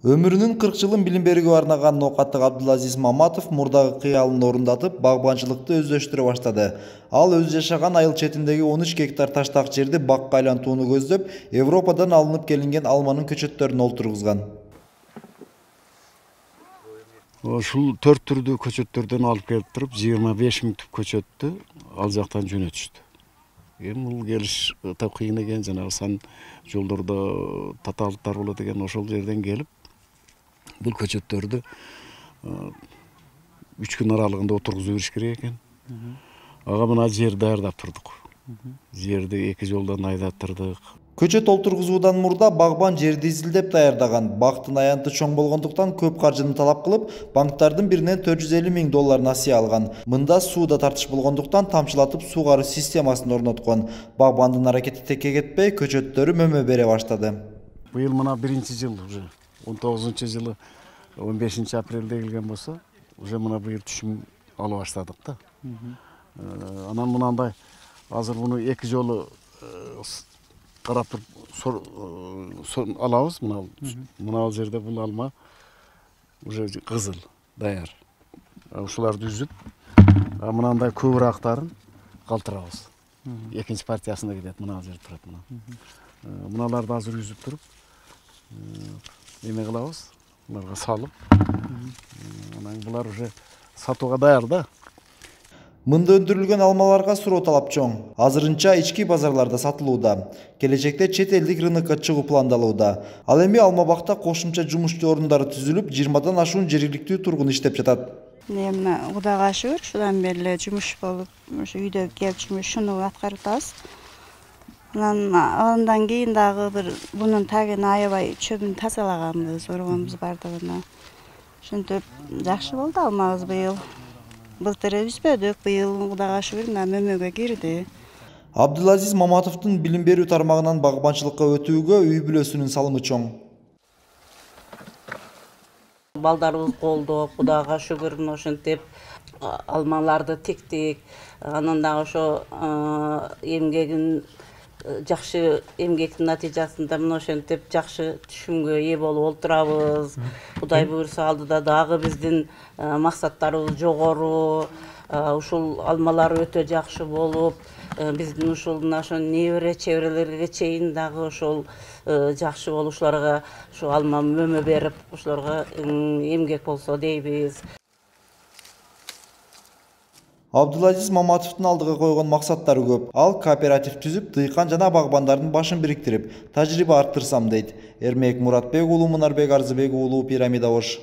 Өмүрүнүн 40 жылын билим берүүгө арнаган Ноокаттык Абдулазиз Маматов мурдагы кыялын орундатып, багбанчылыкты өздөштүрө баштады. Ал өз жашаган айыл четиндеги 13 гектар таштак жерди бакка айлантууну көздөп, Европадан алынып келинген алманын көчөттөрүн олтургузган. Ушул 4 түрдүү көчөттөрдөн алып келип туруп, 25 000 түп көчөттү ал жактан жөнөтүштү. Эми бул келиш өтө кыйын экен, жанагы сан жолдордо татаалыктар болот экен, ошол жерден келип бул көчөттөрдү 3 күн аралыгында отургузуп бериш керек экен. Ага мына жер даярдап турдук. Жерди 2 жолдон айдаттырдык. Көчөт олтургузуудан мурда багбан жерди изилдеп даярдаган. Бактын аянты чоң болгондуктан көп каржыны талап кылып, банктардын биринен $450 000 насыя алган. Мында сууда тартыш болгондуктан тамчылатып суугаруу системасын орноткон. Багбандын аракети текке кетпей, көчөттөрү мөмө бере баштады. Быйыл мына биринчи жыл уже 19-жылы 15 апрелде келген болсо, уже мына быйыл түшүм ала баштадык да. Анан мынандай азыр буну 2 жолу карап туруп алабыз. Мына жерде бул алма уже кызыл, даяр. Ушуларды үзүп, мынандай көбүрөөктарын калтырабыз. Экинчи партиясына кетет, мына жер турат мына. Мыналарды азыр үзүп туруп, эме кылабыз, буларга салып. Анан булар уже сатууга даяр да. Мында өндүрүлгөн алмаларга суроо талап чоң. Азырынча ички базарларда сатылууда. Келечекте чет элдик рынокко чыгуу пландалууда. Ал эми Алмабакта кошумча жумушчу орундары түзүлүп, 20дан ашуун жергиликтүү тургун иштеп жатат. Эми Кудайга шүгүр, шудан бери эле жумуш болуп, ушу үйдө келип жумушуну аткарып атабыз. Андан кийин дагы бир бунун тагын аябай чөбүн тазалаганбыз, оргонбуз бардыгына. Ошентип жакшы болду алмабыз быйыл. Былтыр үзбөдүк, быйыл Кудайга шүгүр мөмөгө кирди. Абдулазиз Маматовдун билим берүү тармагынан багбанчылыкка өтүүгө үй бүлөсүнүн салымы чоң. Балдарыбыз колдоп, Кудайга шүгүр, ошентип алмаларды тиктик. Анан дагы ошо эмгегин жакшы эмгектин натыйжасында мына ошентип жакшы түшүмгө ээ болуп олтурабыз. Кудай буйруса алдыда дагы биздин максаттарыбыз жогору. Ушул алмалар өтө жакшы болуп, биздин ушул ошо небере чеберелерге чейин дагы ошол жакшы болушуларга ушу алма мөмө берип, ошолорго эмгек болсо дейбиз. Абдулазиз Маматовдун алдыга койгон максаттары көп. Ал кооператив түзүп, дыйкан жана багбандардын башын бириктирип, тажрыйба арттырсам дейт. Эрмек Муратбек уулу, Мунарбек Арзыбек уулу, Пирамида Ош.